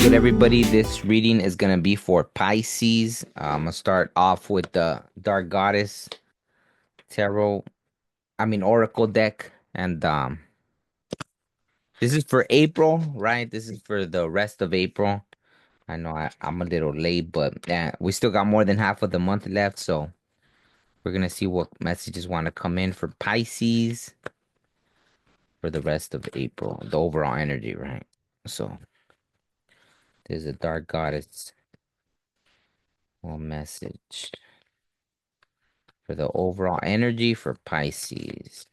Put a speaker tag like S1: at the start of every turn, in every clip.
S1: good, everybody? This reading is gonna be for Pisces. I'm gonna start off with the Dark Goddess Tarot, Oracle deck, and this is for April, right? This is for the rest of April. I know I'm a little late, but we still got more than half of the month left, so we're gonna see what messages want to come in for Pisces for the rest of April, the overall energy, right? So there's a Dark Goddess. One message for the overall energy for Pisces.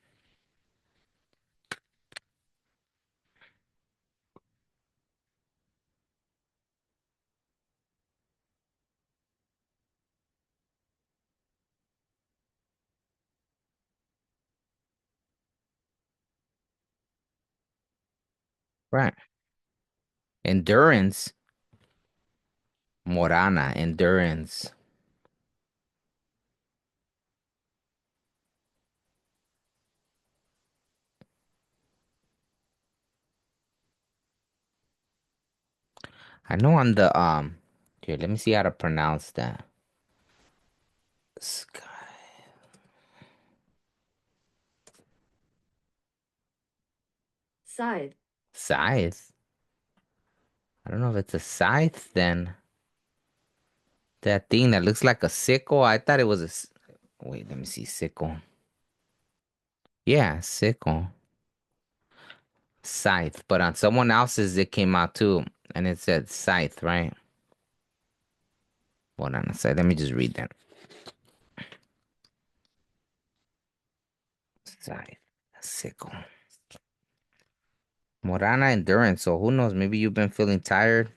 S1: Right. Endurance. Morana. Endurance. I know on the here, let me see how to pronounce that. Sky.
S2: Scythe.
S1: Scythe. I don't know if it's a scythe then. That thing that looks like a sickle. I thought it was wait, let me see. Sickle. Yeah, sickle. Scythe. But on someone else's it came out too. And it said scythe, right? Hold on a sec. Let me just read that. Scythe. Sickle. Morana endurance. So who knows? Maybe you've been feeling tired.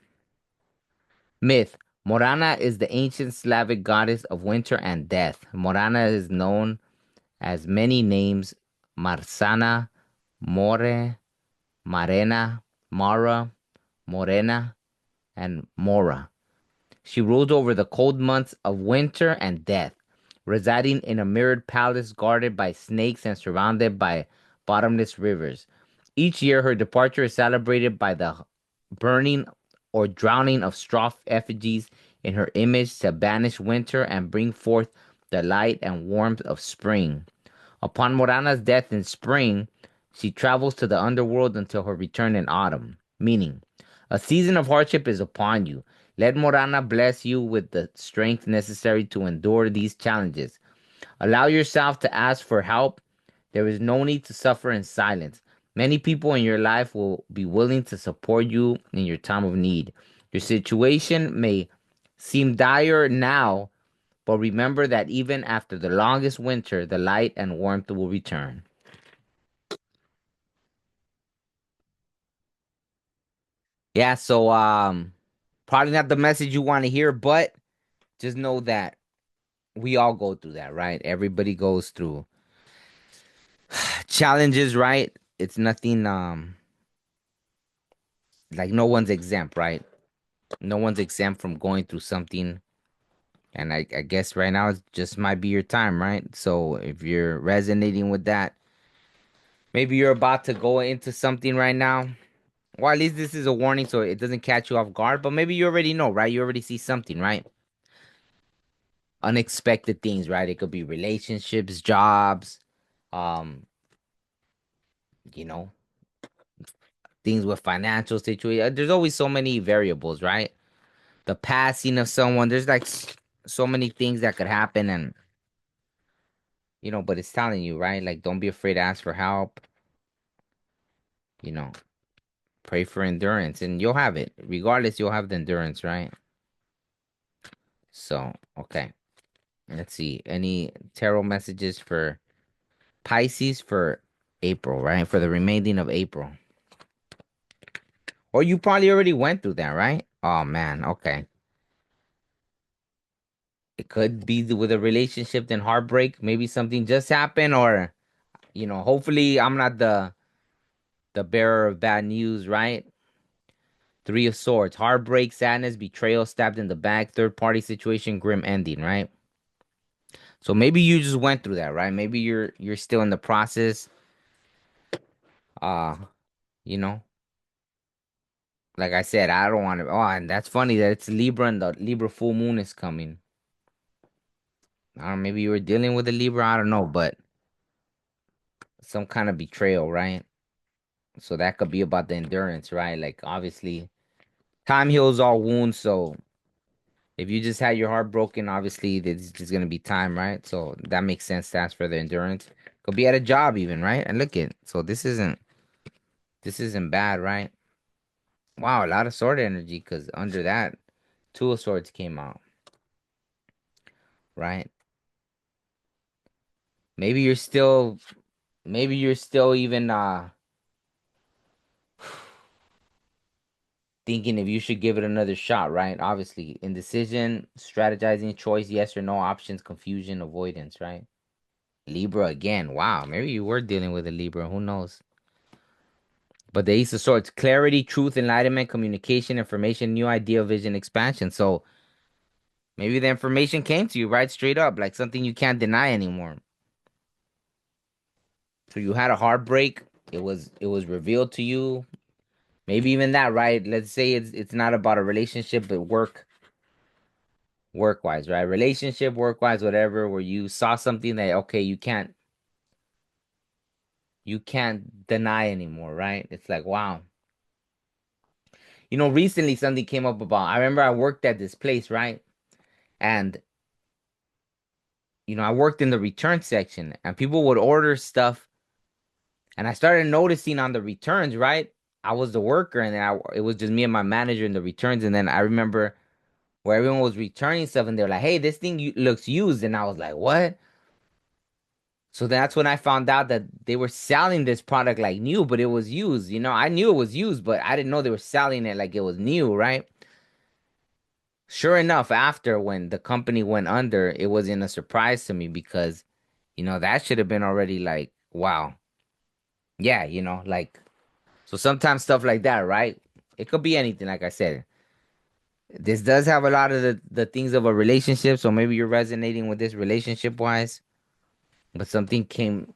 S1: Myth. Morana is the ancient Slavic goddess of winter and death. Morana is known as many names: Marsana, More, Marena, Mara, Morena, and Mora. She rules over the cold months of winter and death, residing in a mirrored palace guarded by snakes and surrounded by bottomless rivers. Each year, her departure is celebrated by the burning or drowning of straw effigies in her image to banish winter and bring forth the light and warmth of spring. Upon Morana's death in spring, she travels to the underworld until her return in autumn, meaning a season of hardship is upon you. Let Morana bless you with the strength necessary to endure these challenges. Allow yourself to ask for help. There is no need to suffer in silence. Many people in your life will be willing to support you in your time of need. Your situation may seem dire now, but remember that even after the longest winter, the light and warmth will return. Yeah, so probably not the message you want to hear, but just know that we all go through that, right? Everybody goes through challenges, right? It's nothing like no one's exempt, right? No one's exempt from going through something. And I guess right now it just might be your time, right? So if you're resonating with that, maybe you're about to go into something right now. Well, at least this is a warning so it doesn't catch you off guard. But maybe you already know, right? You already see something, right? Unexpected things, right? It could be relationships, jobs, um, you know, things with financial situation. There's always so many variables, right? The passing of someone. There's like so many things that could happen, and but it's telling you, right? Like, don't be afraid to ask for help. You know, pray for endurance, and you'll have it. Regardless, you'll have the endurance, right? So, okay. Let's see. Any tarot messages for Pisces for April, right? For the remaining of April. Or you probably already went through that, right? Oh man, okay. It could be with a relationship then heartbreak. Maybe something just happened, or hopefully I'm not the bearer of bad news, right? Three of Swords, heartbreak, sadness, betrayal, stabbed in the back, third party situation, grim ending, right? So maybe you just went through that, right? Maybe you're still in the process. Uh, you know, like I said, I don't want to. Oh, and that's funny that it's Libra and the Libra full moon is coming. I don't know, maybe you were dealing with a Libra, I don't know, but some kind of betrayal, right? So that could be about the endurance, right? Like obviously, time heals all wounds. So if you just had your heart broken, obviously there's just gonna be time, right? So that makes sense to ask for the endurance. Could be at a job even, right? And look at so this isn't bad, right? Wow, a lot of sword energy because under that, two of swords came out, right? Maybe you're still maybe you're still even thinking if you should give it another shot, right? Obviously, indecision, strategizing, choice, yes or no, options, confusion, avoidance, right? Libra again. Wow, maybe you were dealing with a Libra. Who knows? But the Ace of Swords, clarity, truth, enlightenment, communication, information, new idea, vision, expansion. So maybe the information came to you right straight up, like something you can't deny anymore. So you had a heartbreak. It was revealed to you. Maybe even that, right? Let's say it's not about a relationship, but work wise, right? Relationship, work wise, whatever, where you saw something that okay, you can't deny anymore, right? It's like wow. Recently something came up about I remember I worked at this place, right? And I worked in the return section and people would order stuff and I started noticing on the returns, right? I was the worker and then it was just me and my manager in the returns and then I remember where everyone was returning stuff and they're like, "Hey, this thing looks used." And I was like, "What?" So that's when I found out that they were selling this product like new, but it was used. I knew it was used, but I didn't know they were selling it like it was new, right? Sure enough, after when the company went under, it wasn't a surprise to me because, that should have been already like, wow. Yeah, like, so sometimes stuff like that, right? It could be anything, like I said. This does have a lot of the things of a relationship, so maybe you're resonating with this relationship wise, but something came,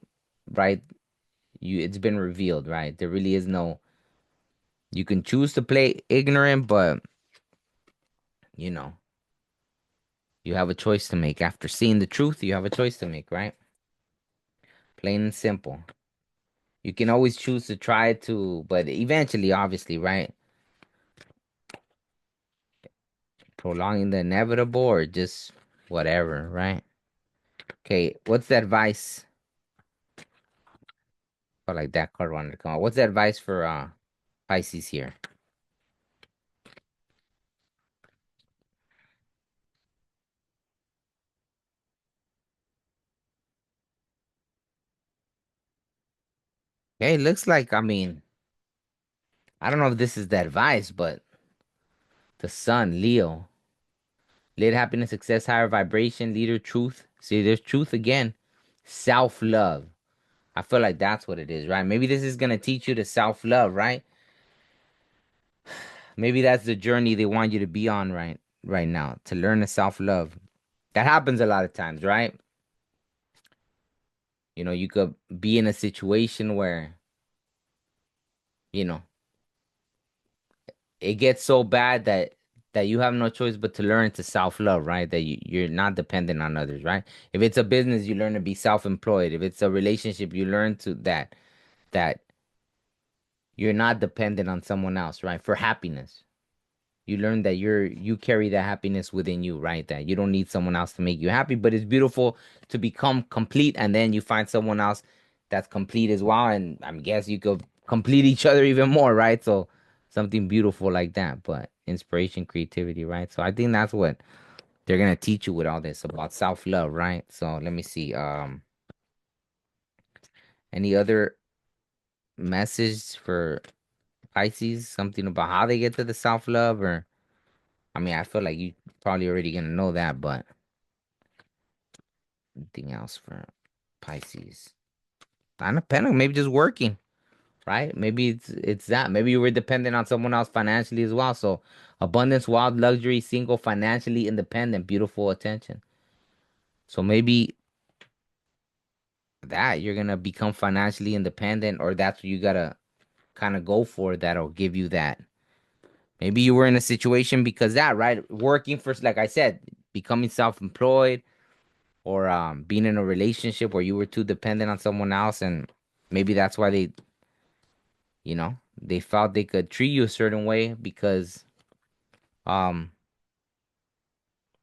S1: right? It's been revealed, right? There really is no, you can choose to play ignorant, but, you know, you have a choice to make. After seeing the truth, you have a choice to make, right? Plain and simple. You can always choose to try to, but eventually, obviously, right? Prolonging the inevitable or just whatever, right? Okay, what's the advice? Oh, like that card wanted to come out. What's the advice for Pisces here? Okay, looks like I don't know if this is the advice, but the sun, Leo, lead happiness, success, higher vibration, leader, truth. See, there's truth again. Self-love. I feel like that's what it is, right? Maybe this is gonna teach you to self-love, right? Maybe that's the journey they want you to be on right now, to learn to self-love. That happens a lot of times, right? You could be in a situation where, you know, it gets so bad that you have no choice but to learn to self-love, right? That you're not dependent on others, right? If it's a business, you learn to be self-employed. If it's a relationship, you learn to that you're not dependent on someone else, right? For happiness. You learn that you carry that happiness within you, right? That you don't need someone else to make you happy, but it's beautiful to become complete and then you find someone else that's complete as well. And I guess you could complete each other even more, right? So something beautiful like that, but inspiration, creativity, right? So I think that's what they're gonna teach you with all this about self-love, right? So let me see. Any other message for Pisces? Something about how they get to the self-love or I feel like you probably already gonna know that, but anything else for Pisces? Not a pentacle, maybe just working, right? Maybe it's that. Maybe you were dependent on someone else financially as well. So abundance, wild, luxury, single, financially independent, beautiful attention. So maybe that you're gonna become financially independent, or that's what you gotta kind of go for. That'll give you that. Maybe you were in a situation because that, right? Working for, like I said, becoming self-employed or being in a relationship where you were too dependent on someone else, and maybe that's why they felt they could treat you a certain way because um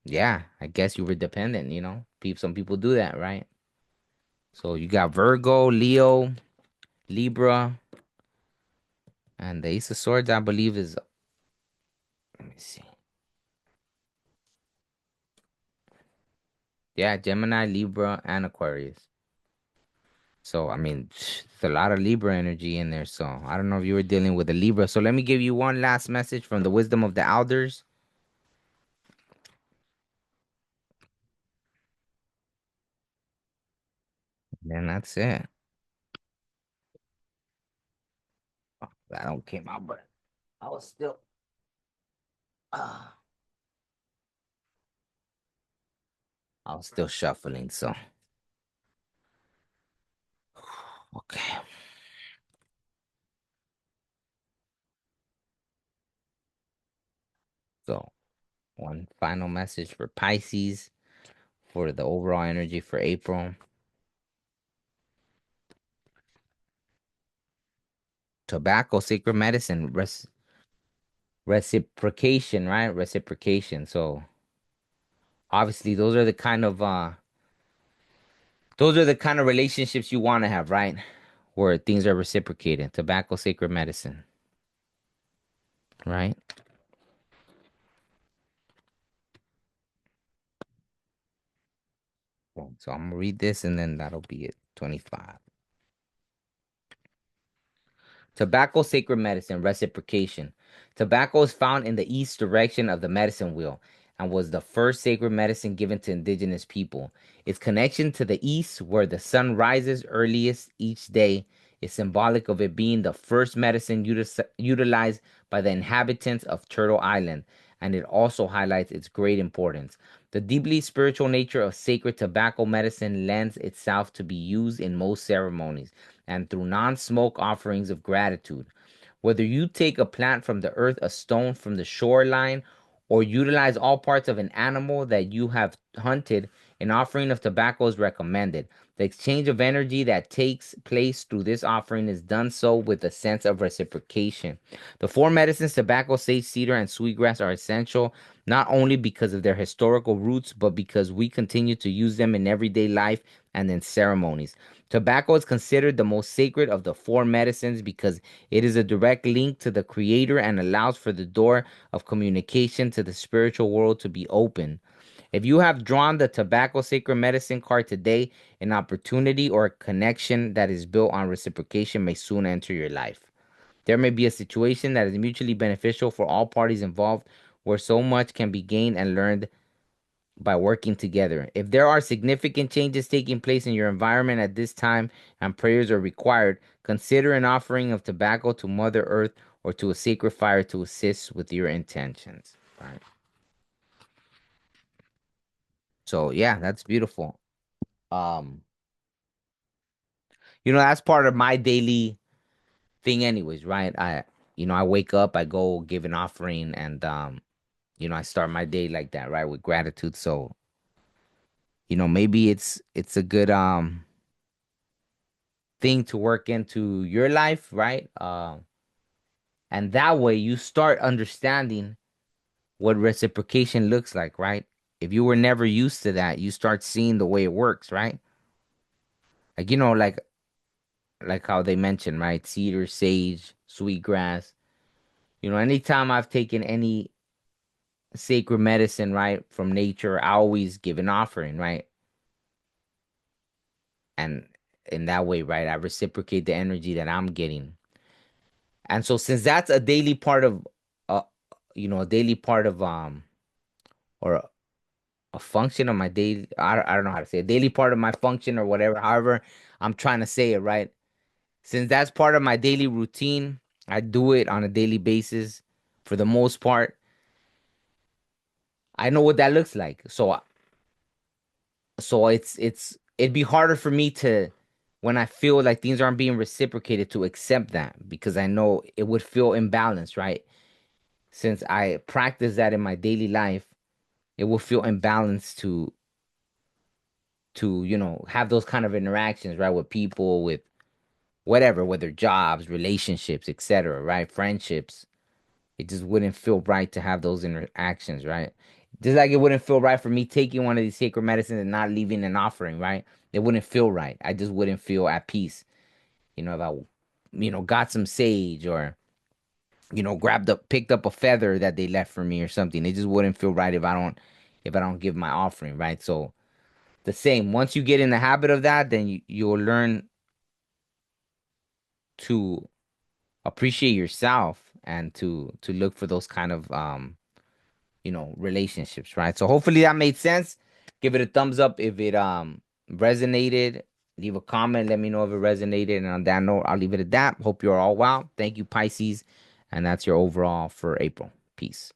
S1: yeah, I guess you were dependent, some people do that, right? So you got Virgo, Leo, Libra, and the Ace of Swords, I believe, is, let me see. Yeah, Gemini, Libra, and Aquarius. So, I mean, there's a lot of Libra energy in there. So, I don't know if you were dealing with a Libra. So, let me give you one last message from the wisdom of the elders. And that's it. Oh, that don't came out, but I was still, uh, I was still shuffling. So, okay. So, one final message for Pisces for the overall energy for April. Tobacco, sacred medicine, reciprocation, right? Reciprocation. So, obviously, those are the kind of relationships you want to have, right? Where things are reciprocated. Tobacco, sacred medicine, right? So I'm gonna read this and then that'll be it. 25. Tobacco, sacred medicine, reciprocation. Tobacco is found in the east direction of the medicine wheel and was the first sacred medicine given to indigenous people. Its connection to the east, where the sun rises earliest each day, is symbolic of it being the first medicine utilized by the inhabitants of Turtle Island, and it also highlights its great importance. The deeply spiritual nature of sacred tobacco medicine lends itself to be used in most ceremonies and through non smoke offerings of gratitude. Whether you take a plant from the earth, a stone from the shoreline, or utilize all parts of an animal that you have hunted, an offering of tobacco is recommended. The exchange of energy that takes place through this offering is done so with a sense of reciprocation. The four medicines, tobacco, sage, cedar, and sweetgrass, are essential not only because of their historical roots, but because we continue to use them in everyday life and in ceremonies. Tobacco is considered the most sacred of the four medicines because it is a direct link to the Creator and allows for the door of communication to the spiritual world to be open. If you have drawn the tobacco sacred medicine card today, an opportunity or a connection that is built on reciprocation may soon enter your life. There may be a situation that is mutually beneficial for all parties involved, where so much can be gained and learned by working together. If there are significant changes taking place in your environment at this time and prayers are required, consider an offering of tobacco to Mother Earth or to a sacred fire to assist with your intentions. Right. So yeah, that's beautiful. Um, that's part of my daily thing anyways, right? I wake up, I go give an offering and I start my day like that, right? With gratitude. So, maybe it's a good thing to work into your life, right? And that way you start understanding what reciprocation looks like, right? If you were never used to that, you start seeing the way it works, right? Like like how they mentioned, right? Cedar, sage, sweetgrass. Anytime I've taken any sacred medicine, right, from nature, I always give an offering, right? And in that way, right, I reciprocate the energy that I'm getting. And so since that's a daily part of uh a daily part of or a function of my day, I don't know how to say it, daily part of my function or whatever, however I'm trying to say it, right? Since that's part of my daily routine, I do it on a daily basis for the most part. I know what that looks like. So it'd be harder for me to when I feel like things aren't being reciprocated to accept that because I know it would feel imbalanced, right? since I practice that in my daily life, it will feel imbalanced to, have those kind of interactions, right? With people, with whatever, whether jobs, relationships, etc., right? Friendships. It just wouldn't feel right to have those interactions, right? Just like it wouldn't feel right for me taking one of these sacred medicines and not leaving an offering, right? It wouldn't feel right. I just wouldn't feel at peace. If I, got some sage or, picked up a feather that they left for me or something. It just wouldn't feel right if I don't give my offering, right? So the same. Once you get in the habit of that, then you'll learn to appreciate yourself and to look for those kind of relationships, right? So hopefully that made sense. Give it a thumbs up if it resonated. Leave a comment, let me know if it resonated. And on that note, I'll leave it at that. Hope you're all well. Thank you, Pisces. And that's your overall for April. Peace.